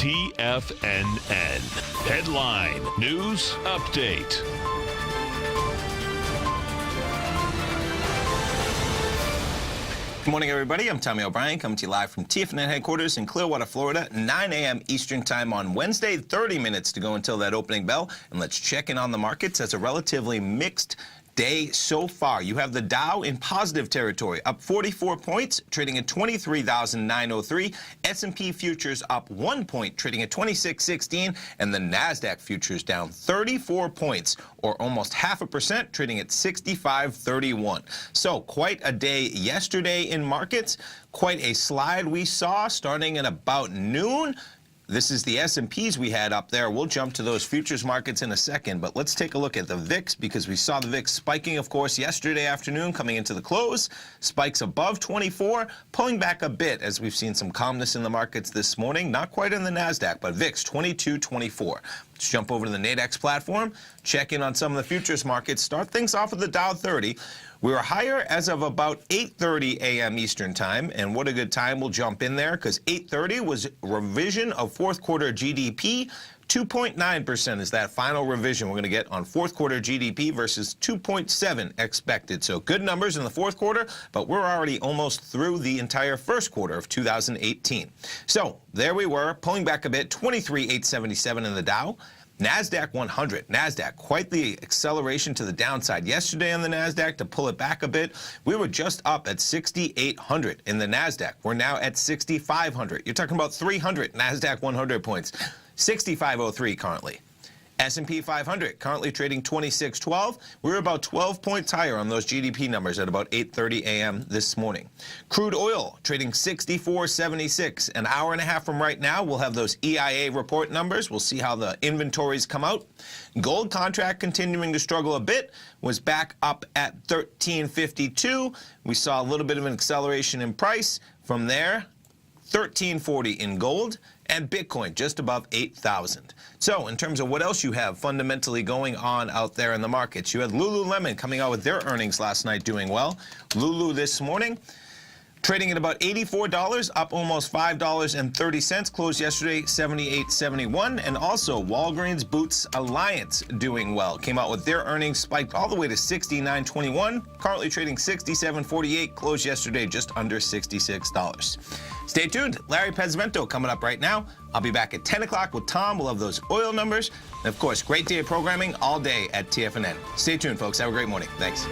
TFNN. Headline News Update. Good morning, everybody. I'm Tommy O'Brien, coming to you live from TFNN headquarters in Clearwater, Florida, 9 a.m. Eastern time on Wednesday. 30 minutes to go until that opening bell. And let's check in on the markets. As a relatively mixed day so far. You have the Dow in positive territory, up 44 points, trading at 23,903. S&P futures up 1 point, trading at 2616, and the Nasdaq futures down 34 points, or almost 0.5%, trading at 6531. So quite a day yesterday in markets. Quite a slide we saw starting at about noon. This is the S&Ps we had up there. We'll jump to those futures markets in a second, but let's take a look at the VIX, because we saw the VIX spiking, of course, yesterday afternoon coming into the close. Spikes above 24, pulling back a bit as we've seen some calmness in the markets this morning. Not quite in the Nasdaq, but VIX 22.24. Let's jump over to the Nadex platform, check in on some of the futures markets. Start things off with the Dow 30. We were higher as of about 8:30 a.m. Eastern time, and what a good time. We'll jump in there because 8:30 was revision of fourth quarter GDP. 2.9% is that final revision we're going to get on fourth quarter GDP versus 2.7 expected. So good numbers in the fourth quarter, but we're already almost through the entire first quarter of 2018. So there we were, pulling back a bit, 23,877 in the Dow. NASDAQ 100. NASDAQ, quite the acceleration to the downside yesterday on the NASDAQ to pull it back a bit. We were just up at 6,800 in the NASDAQ. We're now at 6,500. You're talking about 300 NASDAQ 100 points. 6,503 currently. S&P 500 currently trading 2612. We're about 12 points higher on those GDP numbers at about 8:30 a.m. this morning. Crude oil trading 64.76. An hour and a half from right now, we'll have those EIA report numbers. We'll see how the inventories come out. Gold contract continuing to struggle a bit, was back up at 1352. We saw a little bit of an acceleration in price. From there, 1340 in gold, and Bitcoin just above 8,000. So in terms of what else you have fundamentally going on out there in the markets, you had Lululemon coming out with their earnings last night doing well. Lulu this morning trading at about $84, up almost $5.30. Closed yesterday $78.71. And also Walgreens Boots Alliance doing well. Came out with their earnings, spiked all the way to $69.21. Currently trading $67.48. Closed yesterday just under $66. Stay tuned. Larry Pesavento coming up right now. I'll be back at 10 o'clock with Tom. We'll have those oil numbers. And of course, great day of programming all day at TFNN. Stay tuned, folks. Have a great morning. Thanks.